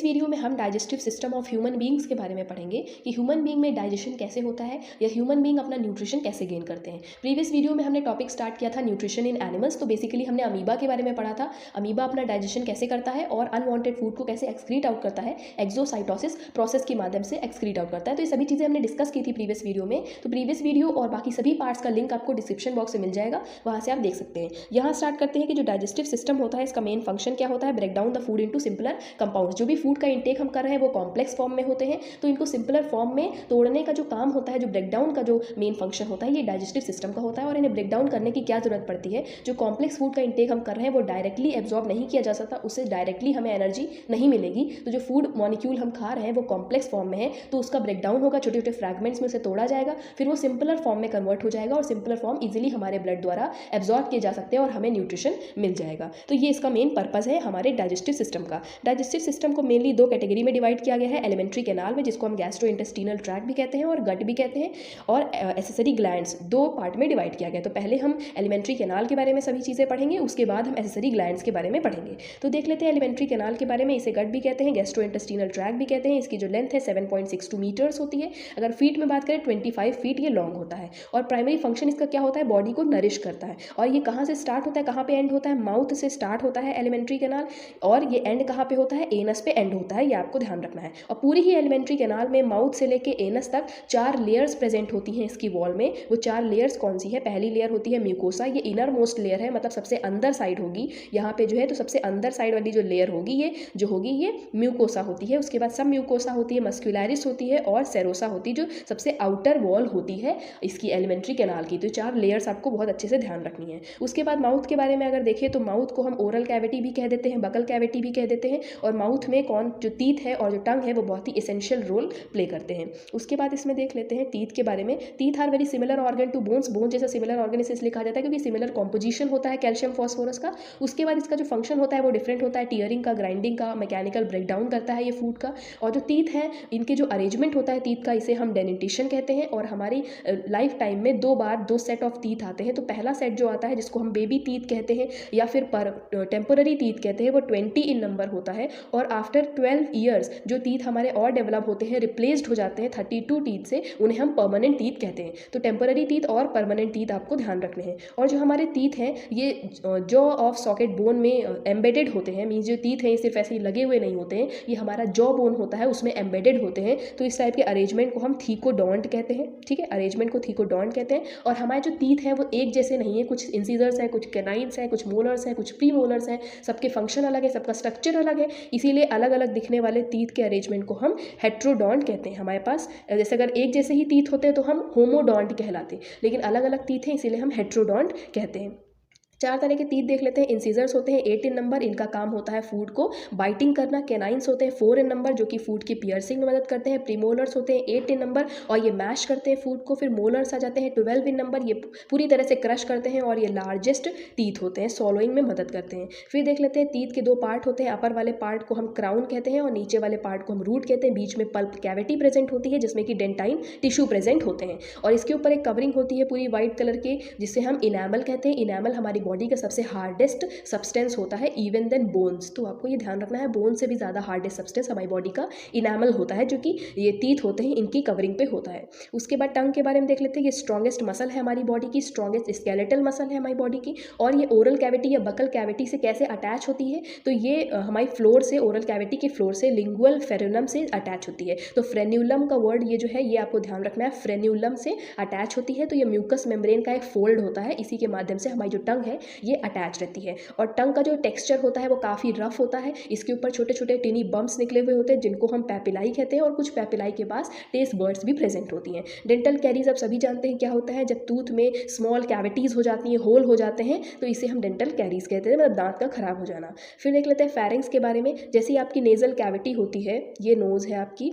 Video में हम digestive system of human beings के बारे में पढ़ेंगे कि ह्यूमन बींग में डाइजेशन कैसे होता है या ह्यूमन बींग अपना न्यूट्रिशन कैसे गेन करते हैं। प्रीवियस वीडियो में हमने टॉपिक स्टार्ट किया था न्यूट्रिशन इन एनिमल्स, तो बेसिकली हमने अमीबा के बारे में पढ़ा था, अमीबा अपना डाइजेशन कैसे करता है और अनवांटेड फूड को कैसे एक्सक्रीट आउट करता है, एक्सोसाइटोसिस प्रोसेस के माध्यम से एक्सक्रीट आउट करता है। तो ये सभी चीज़ें हमने डिस्कस की थी प्रीवियस वीडियो में। तो प्रीवियस वीडियो और बाकी सभी पार्ट्स का लिंक आपको डिस्क्रिप्शन बॉक्स में मिल जाएगा, वहाँ से आप देख सकते हैं। यहाँ स्टार्ट करते हैं कि जो डाइजेस्टिव सिस्टम होता है इसका मेन फंक्शन क्या होता है, break down the food into simpler compounds. जो भी फूड का इंटेक हम कर रहे हैं वो कॉम्प्लेक्स फॉर्म में होते हैं, तो इनको सिंपलर फॉर्म में तोड़ने का जो काम होता है, जो ब्रेक डाउन का जो मेन फंक्शन होता है, ये डाइजेस्टिव सिस्टम का होता है। और इन्हें ब्रेक डाउन करने की क्या जरूरत पड़ती है, जो कॉम्प्लेक्स फूड का इंटेक हम कर रहे हैं वो डायरेक्टली एब्जॉर्ब नहीं किया जा सकता, उससे डायरेक्टली हमें एनर्जी नहीं मिलेगी। तो जो फूड मॉलिक्यूल हम खा रहे हैं वो कॉम्प्लेक्स फॉर्म में है, तो उसका ब्रेक डाउन होगा, छोटे छोटे फ्रैगमेंट्स में उसे तोड़ा जाएगा, फिर वो सिंपलर फॉर्म में कन्वर्ट हो जाएगा और सिंपलर फॉर्म इजीली हमारे ब्लड द्वारा एब्जॉर्ब किए जा सकते हैं और हमें न्यूट्रिशन मिल जाएगा। तो ये इसका मेन पर्पस है हमारे डाइजेस्टिव सिस्टम का। डाइजेस्टिव सिस्टम को मेनली दो कैटेगरी में डिवाइड किया गया है, एलिमेंट्री कैनाल में जिसको हम गैस्ट्रोइंटेस्टिनल ट्रैक्ट भी कहते हैं और गट भी कहते हैं, और एसेसरी ग्लैंड्स, दो पार्ट में डिवाइड किया गया। तो पहले हम एलिमेंट्री कैनाल के बारे में सभी चीज़ें पढ़ेंगे, उसके बाद हम एसेसरी ग्लैंड्स के बारे में पढ़ेंगे। तो देख लेते हैं एलिमेंट्री कैनाल के बारे में। इसे गट भी कहते हैं, गैस्ट्रोइंटेस्टिनल ट्रैक्ट भी कहते हैं। इसकी जो लेंथ है 7.62 मीटर्स होती है। अगर फीट में बात करें 25 फीट ये लॉन्ग होता है। और प्राइमरी फंक्शन इसका क्या होता है, बॉडी को नरिश करता है। और ये कहाँ से स्टार्ट होता है, कहाँ पे एंड होता है, माउथ से स्टार्ट होता है एलिमेंट्री कैनाल, और ये एंड कहाँ पे होता है, एनस पे एंड होता है, ये आपको ध्यान रखना है। और पूरी ही एलिमेंट्री कैनाल में माउथ से लेके एनस तक 4 लेयर्स प्रेजेंट होती हैं इसकी वॉल में। वो 4 लेयर्स कौन सी है, पहली लेयर होती है म्यूकोसा, ये इनर मोस्ट लेयर है, मतलब सबसे अंदर साइड होगी यहाँ पे जो है। तो सबसे अंदर साइड वाली जो लेयर होगी ये जो होगी ये म्यूकोसा होती है। उसके बाद सब म्यूकोसा होती है, मस्कुलरिस होती है और सेरोसा होती है, जो सबसे आउटर वॉल होती है इसकी एलिमेंट्री कैनाल की। तो 4 लेयर्स आपको बहुत अच्छे से ध्यान रखनी है। उसके बाद माउथ के बारे में अगर देखें तो माउथ को हम ओरल कैविटी भी कह देते हैं, बकल कैविटी भी कह देते हैं। और माउथ में कौन जो टीथ है और जो टंग है वो बहुत ही एसेंशियल रोल प्ले करते हैं। उसके बाद इसमें देख लेते हैं टीथ के बारे में। Teeth are very similar organ to bones, bone जैसा सिमिलर ऑर्गन इसलिए कहा जाता है क्योंकि सिमिलर कॉम्पोजिशन होता है कैल्शियम फॉस्फोरस का। उसके बाद इसका जो फंक्शन होता है वो डिफरेंट होता है, टीयरिंग का, ग्राइंडिंग का, मैकेनिकल ब्रेकडाउन करता है ये फूड का। और जो टीथ हैं इनके जो अरेंजमेंट होता है टीथ का, इसे हम डेनिटेशन कहते हैं। और हमारी लाइफ टाइम में 2 बार 2 सेट ऑफ टीथ आते हैं। तो पहला सेट जो आता है जिसको हम बेबी टीथ कहते हैं या फिर टेम्पोररी टीथ कहते हैं, वो 20 इन नंबर होता है। और आफ्टर 12 ईयर्स जो टीथ हमारे और डेवलप होते हैं, रिप्लेस्ड हो जाते हैं 32 टीथ से, उन्हें हम परमानेंट टीथ कहते हैं। तो टेम्पोररी टीथ और परमानेंट टीथ आपको ध्यान रखने हैं। और जो हमारे टीथ हैं ये जॉ ऑफ सॉकेट बोन में एम्बेडेड होते हैं, मीन्स जो टीथ हैं ये सिर्फ ऐसे ही लगे हुए नहीं होते हैं, ये हमारा जॉ बोन होता है उसमें एम्बेडेड होते हैं। तो इस टाइप के अरेंजमेंट को हम थीकोडॉन्ट कहते हैं, ठीक है, अरेंजमेंट को थीकोडॉन्ट कहते हैं। और हमारे जो टीथ हैं वो एक जैसे नहीं है, कुछ इंसीजर्स हैं, कुछ कैनाइन्स हैं, कुछ मोलर्स हैं, कुछ प्री मोलर्स हैं, सबके फंक्शन अलग है, सबका स्ट्रक्चर अलग है, इसीलिए अलग अलग दिखने वाले टीथ के अरेंजमेंट को हम हेट्रोडॉन्ट कहते हैं। हमारे पास जैसे अगर एक जैसे ही टीथ होते हैं तो हम होमोडॉन्ट कहलाते हैं, लेकिन अलग अलग टीथ हैं इसीलिए हम हेट्रोडॉन्ट कहते हैं। 4 तरह के टीथ देख लेते हैं। इंसीजर्स होते हैं 8 इन नंबर, इनका काम होता है फूड को बाइटिंग करना। कैनाइन्स होते हैं 4 इन नंबर जो कि फूड की पियर्सिंग में मदद करते हैं। प्रीमोलर्स होते हैं 8 इन नंबर और ये मैश करते हैं फूड को। फिर मोलर्स आ जाते हैं 12 इन नंबर, ये पूरी तरह से क्रश करते हैं और ये लार्जेस्ट टीथ होते हैं, सॉलोइंग में मदद करते हैं। फिर देख लेते हैं टीथ के 2 पार्ट होते हैं, अपर वाले पार्ट को हम क्राउन कहते हैं और नीचे वाले पार्ट को हम रूट कहते हैं। बीच में पल्प कैविटी प्रेजेंट होती है जिसमें कि डेंटाइन टिश्यू प्रेजेंट होते हैं और इसके ऊपर एक कवरिंग होती है पूरी वाइट कलर के जिसे हम इनैमल कहते हैं। इनैमल हमारी बॉडी का सबसे हार्डेस्ट सब्सटेंस होता है इवन देन बोन्स, तो आपको ये ध्यान रखना है बोन से भी ज़्यादा हार्डेस्ट सब्सटेंस हमारी बॉडी का इनैमल होता है, जो कि ये टीथ होते हैं इनकी कवरिंग पे होता है। उसके बाद टंग के बारे में देख लेते हैं। ये स्ट्रॉन्गेस्ट मसल है हमारी बॉडी की, स्ट्रॉन्गेस्ट स्केलेटल मसल है हमारी बॉडी की। और ये ओरल कैविटी या बकल कैविटी से कैसे अटैच होती है, तो ये हमारी फ्लोर से, ओरल कैविटी के फ्लोर से लिंगुअल फ्रेन्यूलम से अटैच होती है। तो फ्रेन्यूलम का वर्ड ये जो है ये आपको ध्यान रखना है, फ्रेन्यूलम से अटैच होती है। तो ये म्यूकस मेम्ब्रेन का एक फोल्ड होता है, इसी के माध्यम से हमारी जो टंग है ये अटैच रहती है। और टंग का जो टेक्सचर होता है वो काफ़ी रफ होता है, इसके ऊपर छोटे छोटे टिनी बम्प्स निकले हुए होते हैं जिनको हम पैपिलाई कहते हैं और कुछ पैपिलाई के पास टेस्ट बर्ड्स भी प्रेजेंट होती हैं। डेंटल कैरीज आप सभी जानते हैं क्या होता है, जब टूथ में स्मॉल कैविटीज़ हो जाती हैं, होल हो जाते हैं, तो इसे हम डेंटल कैरीज कहते हैं, मतलब दांत का खराब हो जाना। फिर देख लेते हैं फेरिंग्स के बारे में। जैसे आपकी नेजल कैविटी होती है, ये नोज़ है आपकी,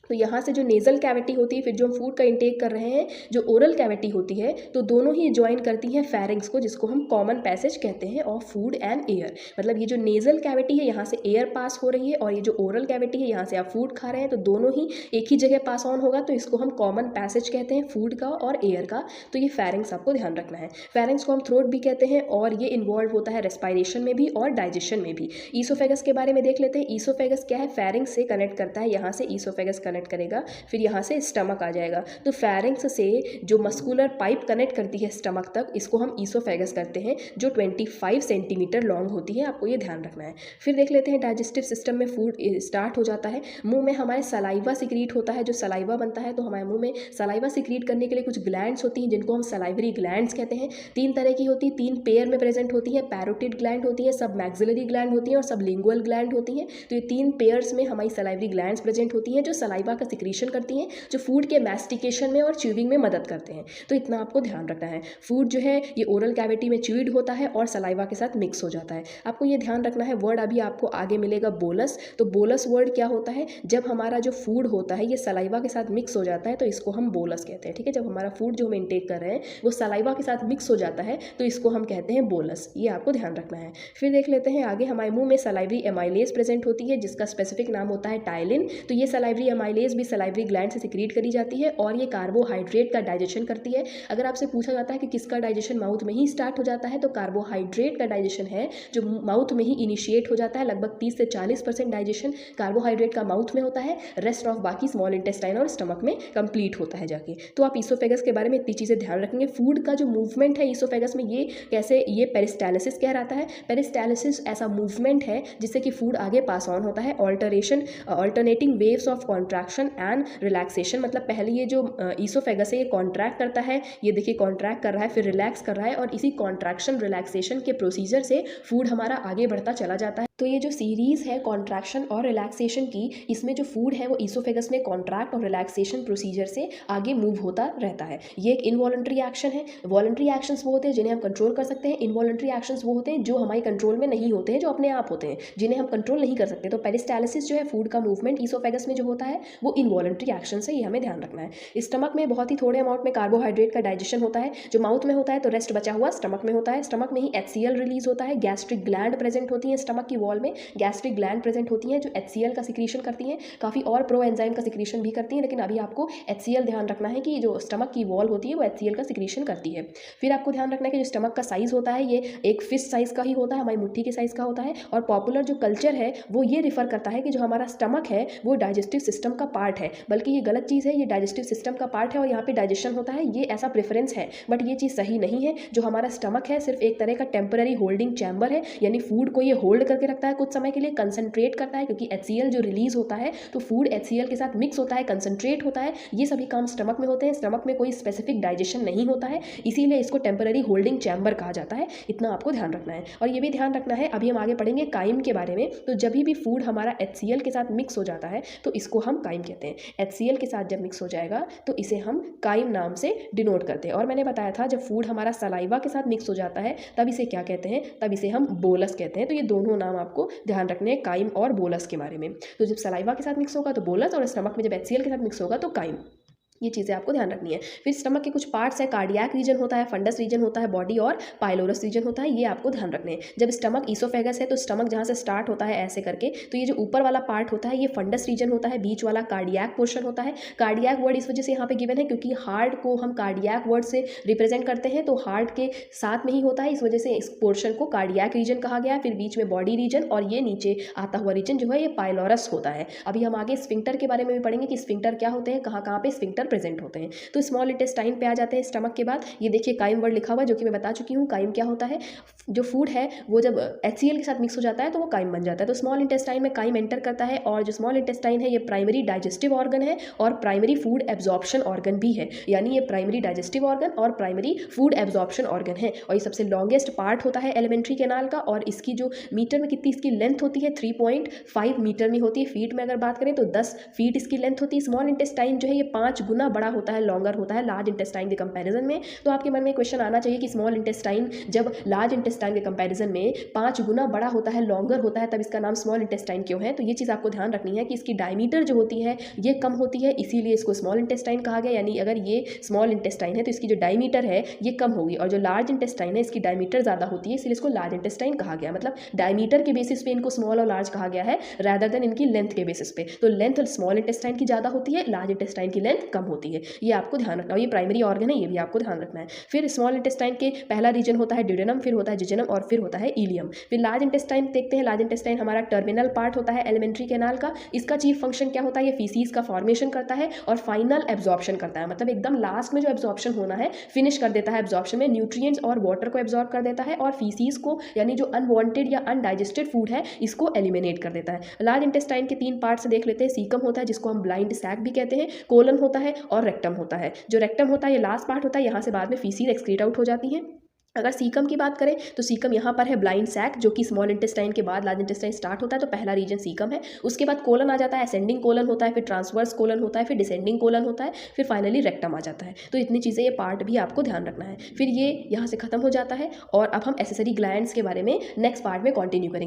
तो यहाँ से जो नेज़ल कैविटी होती है, फिर जो हम फूड का इंटेक कर रहे हैं, जो ओरल कैविटी होती है, तो दोनों ही ज्वाइन करती हैं फेरिंग्स को, जिसको हम कॉमन पैसेज कहते हैं ऑफ फूड एंड एयर। मतलब ये जो नेज़ल कैविटी है यहाँ से एयर पास हो रही है, और ये जो ओरल कैविटी है यहाँ से आप फूड खा रहे हैं, तो दोनों ही एक ही जगह पास ऑन होगा, तो इसको हम कॉमन पैसेज कहते हैं फूड का और एयर का। तो ये फेरिंग्स आपको ध्यान रखना है। फेरिंग्स को हम थ्रोट भी कहते हैं, और ये इन्वॉल्व होता है रेस्पायरेशन में भी और डाइजेशन में भी। ईसोफेगस के बारे में देख लेते हैं। ईसोफेगस क्या है? फेरिंग्स से कनेक्ट करता है, यहाँ से ईसोफेगस कनेक्ट करेगा, फिर यहाँ से स्टमक आ जाएगा। तो फेरिंग्स से जो मस्कुलर पाइप कनेक्ट करती है स्टमक तक, इसको हम ईसोफेगस करते हैं, जो 25 सेंटीमीटर लॉन्ग होती है। आपको ये ध्यान रखना है। फिर देख लेते हैं डाइजेस्टिव सिस्टम में फूड स्टार्ट हो जाता है। मुंह में हमारे सलाइवा सिक्रीट होता है। जो सलाइवा बनता है, तो हमारे मुंह में सलाइवा सिक्रीट करने के लिए कुछ ग्लैंड्स होती हैं, जिनको हम सलाइवरी ग्लैंड्स कहते हैं। 3 तरह की होती है, 3 पेयर में प्रेजेंट होती है। पैरोटिड ग्लैंड होती है, सब मैक्सिलरी ग्लैंड होती है, और सब लिंगुअल ग्लैंड होती हैं। तो ये 3 पेयर्स में हमारी सलाइवरी ग्लैंड्स प्रेजेंट होती हैं, जो सलाइवा का सिक्रीशन करती हैं, जो फूड के मैस्टिकेशन में और च्यूइंग में मदद करते हैं। तो इतना आपको ध्यान रखना है। फूड जो है ये ओरल कैविटी में च्यूइड होता है और सलाइवा के साथ मिक्स हो जाता है। आपको ये ध्यान रखना है। वर्ड अभी आपको आगे मिलेगा बोलस। तो बोलस वर्ड क्या होता है? जब हमारा जो फूड होता है ये सलाइवा के साथ मिक्स हो जाता है, तो इसको हम बोलस कहते हैं। ठीक है, जब हमारा फूड जो हम इंटेक कर रहे हैं वो सलाइवा के साथ मिक्स हो जाता है, तो इसको हम कहते हैं बोलस। ये आपको ध्यान रखना है। फिर देख लेते हैं आगे। हमारे मुंह में सलाइवरी एमाइलेज प्रेजेंट होती है, जिसका स्पेसिफिक नाम होता है टाइलिन। तो ये सलाइवरी एमाइलेज भी सलाइवरी ग्लैंड से सिक्रीट करी जाती है, और ये कार्बोहाइड्रेट का डाइजेशन करती है। अगर आपसे पूछा जाता है कि किसका डाइजेशन माउथ में ही स्टार्ट हो जाता है, तो कार्बोहाइड्रेट का डाइजेशन है जो माउथ में ही इनिशिएट हो जाता है। लगभग 30 से 40% डाइजेशन कार्बोहाइड्रेट का माउथ में होता है, रेस्ट ऑफ बाकी स्मॉल इंटेस्टाइन और स्टमक में कंप्लीट होता है जाके। तो आप ईसोफेगस के बारे में इतनी चीज़ें ध्यान रखेंगे। फूड का जो मूवमेंट है ईसोफेगस में, ये कैसे, ये पेरिस्टालिसिस कहलाता है। पेरिस्टालिसिस ऐसा मूवमेंट है जिससे कि फूड आगे पास ऑन होता है। Alternating waves of contraction and relaxation. मतलब पहले ये जो ईसोफेगस है ये कॉन्ट्रैक्ट करता है, ये देखिए कॉन्ट्रैक्ट कर रहा है, फिर रिलैक्स कर रहा है, और इसी कॉन्ट्रैक्शन रिलैक्सेशन के प्रोसीजर से फूड हमारा आगे बढ़ता चला जाता है। तो ये जो सीरीज़ है कॉन्ट्रैक्शन और रिलैक्सेशन की, इसमें जो फूड है वो ईसोफेगस में कॉन्ट्रैक्ट और रिलैक्सेशन प्रोसीजर से आगे मूव होता रहता है। ये एक इनवॉलंटरी एक्शन है। वॉलंटरी एक्शंस वो होते हैं जिन्हें हम कंट्रोल कर सकते हैं। इनवॉलंटरी एक्शंस वो होते हैं जो हमारे कंट्रोल में नहीं होते हैं, जो अपने आप होते हैं, जिन्हें हम कंट्रोल नहीं कर सकते। तो पेरिस्टालिसिस जो है फूड का मूवमेंट ईसोफेगस में जो होता है वो इनवॉलंटरी एक्शन है, ये हमें ध्यान रखना है। स्टमक में बहुत ही थोड़े अमाउंट में कार्बोहाइड्रेट का डाइजेशन होता है। जो माउथ में होता है तो रेस्ट बचा हुआ स्टमक में होता है। स्टमक में ही HCl रिलीज होता है। गैस्ट्रिक ग्लैंड प्रेजेंट होती है स्टमक की वॉल में। गैस्ट्रिक ग्लैंड प्रेजेंट होती हैं जो HCl का सिक्रीशन करती हैं, काफ़ी और प्रो एंजाइम का सिक्रीशन भी करती हैं, लेकिन अभी आपको HCl ध्यान रखना है कि जो स्टमक की वॉल होती है वो HCl का सिक्रीशन करती है। फिर आपको ध्यान रखना है कि जो स्टमक का साइज़ होता है ये एक फिश साइज़ का ही होता है, हमारी मुट्ठी के साइज़ का होता है। और पॉपुलर जो कल्चर है वो ये रिफर करता है कि जो हमारा स्टमक है वो डाइजेस्टिव सिस्टम का पार्ट है, बल्कि ये गलत चीज़ है। ये डाइजेस्टिव सिस्टम का पार्ट है और यहाँ पे डाइजेशन होता है, ये ऐसा प्रेफरेंस है, बट ये चीज़ सही नहीं है। जो हमारा स्टमक है सिर्फ एक तरह का टेम्पररी होल्डिंग चैम्बर है, यानी फूड को ये होल्ड करके रखता है कुछ समय के लिए, कंसंट्रेट करता है, क्योंकि HCl जो रिलीज होता है तो फूड HCl के साथ मिक्स होता है, कंसंट्रेट होता है। ये सभी काम स्टमक में होते हैं। स्टमक में कोई स्पेसिफिक डाइजेशन नहीं होता है, इसीलिए इसको टेम्पररी होल्डिंग चैम्बर कहा जाता है। इतना आपको ध्यान रखना है। और ये भी ध्यान रखना है, अभी हम आगे पढ़ेंगे काइम के बारे में। तो जब भी फूड हमारा HCl के साथ मिक्स हो जाता है तो इसको हम काइम कहते हैं। HCl के साथ जब मिक्स हो जाएगा तो इसे हम काइम नाम से डिनोट करते हैं। और मैंने बताया था जब फूड हमारा सलाइवा के साथ मिक्स हो जाता है तब इसे क्या कहते हैं, तब इसे हम बोलस कहते हैं। तो ये दोनों नाम आपको ध्यान रखने हैं, काइम और बोलस के बारे में। तो जब सलाइवा के साथ मिक्स होगा तो बोलस, और स्टमक में जब HCl के साथ मिक्स होगा तो काइम। ये चीज़ें आपको ध्यान रखनी है। फिर स्टमक के कुछ पार्ट्स है, कार्डियक रीजन होता है, फंडस रीजन होता है बॉडी, और पाइलोरस रीजन होता है, ये आपको ध्यान रखने हैं। जब स्टमक ईसोफेगस है तो स्टमक जहाँ से स्टार्ट होता है ऐसे करके, तो ये जो ऊपर वाला पार्ट होता है ये फंडस रीजन होता है, बीच वाला कार्डियक पोर्शन होता है। कार्डियक वर्ड इस वजह से यहाँ पे गिवन है क्योंकि हार्ट को हम कार्डियक वर्ड से रिप्रेजेंट करते हैं, तो हार्ट के साथ में ही होता है, इस वजह से इस पोर्शन को कार्डियक रीजन कहा गया। फिर बीच में बॉडी रीजन, और ये नीचे आता हुआ रीजन जो है ये पाइलोरस होता है। अभी हम आगे स्फिंक्टर के बारे में भी पढ़ेंगे कि स्फिंक्टर क्या होते हैं, कहाँ कहाँ पे स्फिंक्टर प्रेजेंट होते हैं। तो स्मॉल इंटेस्टाइन पे आ जाते हैं स्टमक के बाद। ये देखिए काइम वर्ड लिखा हुआ है जो कि मैं बता चुकी हूँ। काइम क्या होता है, जो फूड है वो जब HCl के साथ मिक्स हो जाता है तो वो काइम बन जाता है। तो स्मॉल इंटेस्टाइन में काइम एंटर करता है, और जो स्मॉल इंटेस्टाइन है ये प्राइमरी डाइजेस्टिव ऑर्गन है और प्राइमरी फूड एब्जॉर्प्शन ऑर्गन भी है, यानी ये प्राइमरी डाइजेस्टिव ऑर्गन और प्राइमरी फूड एब्जॉर्प्शन ऑर्गन है। और ये सबसे लॉन्गेस्ट पार्ट होता है एलिमेंट्री कैनाल का, और इसकी जो मीटर में कितनी इसकी लेंथ होती है 3.5 मीटर में होती है। फीट में अगर बात करें तो 10 फीट इसकी लेंथ होती है। स्मॉल इंटेस्टाइन जो है ये 5 गुना बड़ा होता है, लॉन्गर होता है लार्ज इंटेस्टाइन के कंपैरिजन में। तो आपके मन में क्वेश्चन आना चाहिए कि स्मॉल इंटेस्टाइन जब लार्ज इंटेस्टाइन के कंपैरिजन में 5 गुना बड़ा होता है, लॉन्गर होता है, तब इसका नाम स्मॉल इंटेस्टाइन क्यों है। तो ये चीज़ आपको ध्यान रखनी है कि इसकी डायमीटर जो होती है ये कम होती है, इसीलिए इसको स्मॉल इंटेस्टाइन कहा गया। यानी अगर ये स्मॉल इंटेस्टाइन है तो इसकी जो डायमीटर है ये कम होगी, और जो लार्ज इंटेस्टाइन है इसकी डायमीटर ज़्यादा होती है, इसलिए इसको लार्ज इंटेस्टाइन कहा गया। मतलब डायमीटर के बेसिस पे इनको स्मॉल और लार्ज कहा गया है रादर देन इनकी लेंथ के बेसिस पे। तो लेंथ स्मॉल इंटेस्टाइन की ज़्यादा होती है, लार्ज इंटेस्टाइन की लेंथ कम होती है, ये आपको ध्यान रखना है। ये प्राइमरी ऑर्गन है, ये भी आपको ध्यान रखना है। फिर स्मॉल इंटेस्टाइन के पहला रीजन होता है ड्यूडेनम, फिर होता है जिजेनम और फिर होता है इलियम। फिर लार्ज इंटेस्टाइन देखते हैं। लार्ज इंटेस्टाइन हमारा टर्मिनल पार्ट होता है एलिमेंट्री कैनाल का। इसका चीफ फंक्शन क्या होता है, ये फीसीज का फॉर्मेशन करता है और फाइनल एब्जॉर्प्शन करता है। मतलब एकदम लास्ट में जो एब्जॉर्प्शन होना है फिनिश कर देता है एब्जॉर्प्शन में, न्यूट्रिएंट्स और वाटर को एब्जॉर्ब कर देता है और फीसीज को यानी जो अनवांटेड या अनडाइजेस्टेड फूड है इसको एलिमिनेट कर देता है। लार्ज इंटेस्टाइन के 3 पार्ट्स देख लेते हैं। सीकम होता है जिसको हम ब्लाइंड सैक भी कहते हैं, कोलन होता है और रेक्टम होता है। जो रेक्टम होता है ये लास्ट पार्ट होता है, यहाँ से बाद में फीसीज एक्सक्रीट आउट हो जाती हैं। अगर सीकम की बात करें तो सीकम यहाँ पर है ब्लाइंड सैक, जो कि स्मॉल इंटेस्टाइन के बाद लार्ज इंटेस्टाइन स्टार्ट होता है, तो पहला रीजन सीकम है। उसके बाद कोलन आ जाता है, असेंडिंग कोलन होता है, फिर ट्रांसवर्स कोलन होता है, फिर डिसेंडिंग कोलन होता है, फिर फाइनली रेक्टम आ जाता है। तो इतनी चीज़ें, ये पार्ट भी आपको ध्यान रखना है। फिर ये यहाँ से खत्म हो जाता है और अब हम एसेसरी ग्लैंड्स के बारे में नेक्स्ट पार्ट में कंटिन्यू करेंगे।